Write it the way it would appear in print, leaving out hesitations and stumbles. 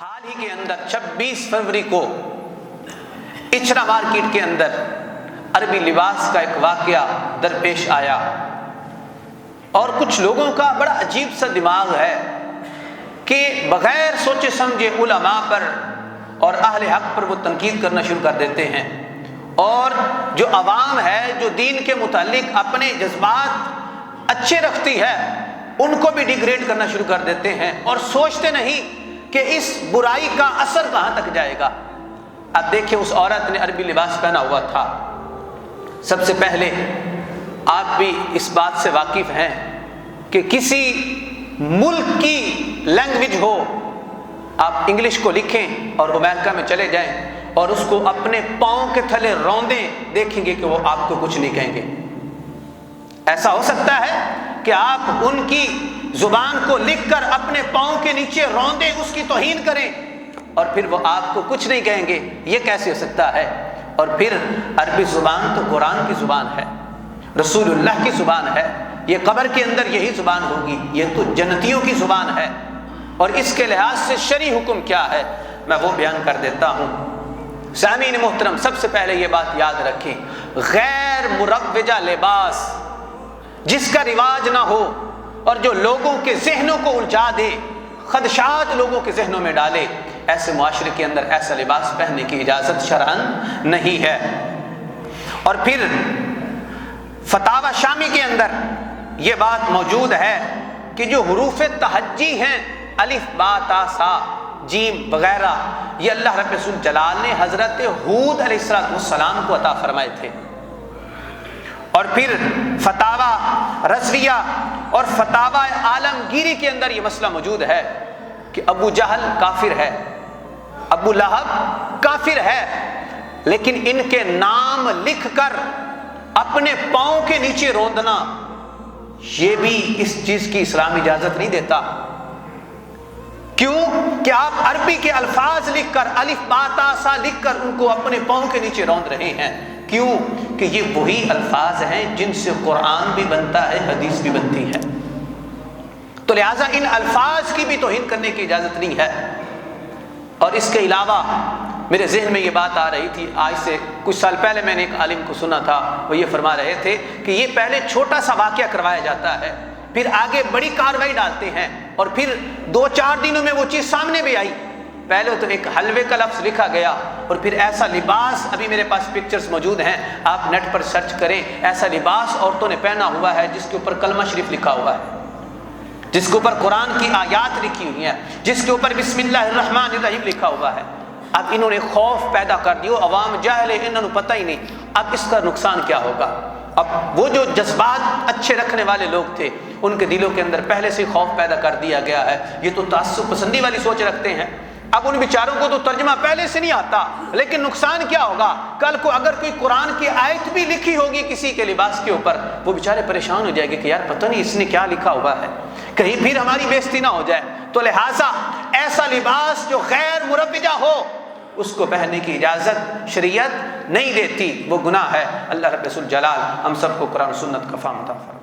حال ہی کے اندر 26 فروری کو اچھرا مارکیٹ کے اندر عربی لباس کا ایک واقعہ درپیش آیا اور کچھ لوگوں کا بڑا عجیب سا دماغ ہے کہ بغیر سوچے سمجھے علماء پر اور اہل حق پر وہ تنقید کرنا شروع کر دیتے ہیں، اور جو عوام ہے جو دین کے متعلق اپنے جذبات اچھے رکھتی ہے ان کو بھی ڈیگریڈ کرنا شروع کر دیتے ہیں اور سوچتے نہیں کہ اس برائی کا اثر کہاں تک جائے گا۔ اب دیکھیں، اس عورت نے عربی لباس پہنا ہوا تھا۔ سب سے پہلے آپ بھی اس بات سے واقف ہیں کہ کسی ملک کی لینگویج ہو، آپ انگلش کو لکھیں اور امریکہ میں چلے جائیں اور اس کو اپنے پاؤں کے تھلے روندیں، دیکھیں گے کہ وہ آپ کو کچھ نہیں کہیں گے۔ ایسا ہو سکتا ہے کہ آپ ان کی زبان کو لکھ کر اپنے پاؤں کے نیچے روندیں، اس کی توہین کریں اور پھر وہ آپ کو کچھ نہیں کہیں گے؟ یہ کیسے ہو سکتا ہے؟ اور پھر عربی زبان تو قرآن کی زبان ہے، رسول اللہ کی زبان ہے، یہ قبر کے اندر یہی زبان ہوگی، یہ تو جنتیوں کی زبان ہے، اور اس کے لحاظ سے شرعی حکم کیا ہے میں وہ بیان کر دیتا ہوں۔ سامعین محترم، سب سے پہلے یہ بات یاد رکھیں، غیر مروجہ لباس جس کا رواج نہ ہو اور جو لوگوں کے ذہنوں کو الجھا دے، خدشات لوگوں کے ذہنوں میں ڈالے، ایسے معاشرے کے اندر ایسا لباس پہننے کی اجازت شرعاً نہیں ہے۔ اور پھر فتاوی شامی کے اندر یہ بات موجود ہے کہ جو حروف تہجی ہیں، الف با تا سا جیم وغیرہ، یہ اللہ رب الجلال نے حضرت ہود علیہ السلام کو عطا فرمائے تھے۔ اور پھر فتاوی رضویہ اور فتاوی عالمگیری کے اندر یہ مسئلہ موجود ہے کہ ابو جہل کافر ہے، ابو لہب کافر ہے، لیکن ان کے نام لکھ کر اپنے پاؤں کے نیچے روندنا، یہ بھی اس چیز کی اسلام اجازت نہیں دیتا۔ کیوں کہ آپ عربی کے الفاظ لکھ کر، الف با تا سا لکھ کر ان کو اپنے پاؤں کے نیچے روند رہے ہیں۔ کیوں کہ یہ وہی الفاظ ہیں جن سے قرآن بھی بنتا ہے، حدیث بھی بنتی ہے، تو لہٰذا ان الفاظ کی بھی توہین کرنے کی اجازت نہیں ہے۔ اور اس کے علاوہ میرے ذہن میں یہ بات آ رہی تھی، آج سے کچھ سال پہلے میں نے ایک عالم کو سنا تھا، وہ یہ فرما رہے تھے کہ یہ پہلے چھوٹا سا واقعہ کروایا جاتا ہے، پھر آگے بڑی کارروائی ڈالتے ہیں، اور پھر 2-4 دنوں میں وہ چیز سامنے بھی آئی۔ پہلے تو ایک حلوے کا لفظ لکھا گیا، اور پھر ایسا لباس، ابھی میرے پاس پکچرز موجود ہیں، آپ نیٹ پر سرچ کریں، ایسا لباس عورتوں نے پہنا ہوا ہے جس کے اوپر کلمہ شریف لکھا ہوا ہے، جس کے اوپر قرآن کی آیات لکھی ہوئی ہیں، جس کے اوپر بسم اللہ الرحمن الرحیم لکھا ہوا ہے۔ اب انہوں نے خوف پیدا کر دیا، عوام جاہل ہے، انہوں نے پتہ ہی نہیں۔ اب اس کا نقصان کیا ہوگا؟ اب وہ جو جذبات اچھے رکھنے والے لوگ تھے، ان کے دلوں کے اندر پہلے سے خوف پیدا کر دیا گیا ہے، یہ تو تعصب پسندی والی سوچ رکھتے ہیں۔ اب ان بیچاروں کو تو ترجمہ پہلے سے نہیں آتا، لیکن نقصان کیا ہوگا؟ کل کو اگر کوئی قرآن کی آیت بھی لکھی ہوگی کسی کے لباس کے اوپر، وہ بیچارے پریشان ہو جائیں گے کہ یار پتہ نہیں اس نے کیا لکھا ہوا ہے، کہیں پھر ہماری بے عزتی نہ ہو جائے۔ تو لہٰذا ایسا لباس جو غیر مروجہ ہو، اس کو پہننے کی اجازت شریعت نہیں دیتی، وہ گناہ ہے۔ اللہ رب الجلال ہم سب کو قرآن و سنت کا فہم عطا فرمائے۔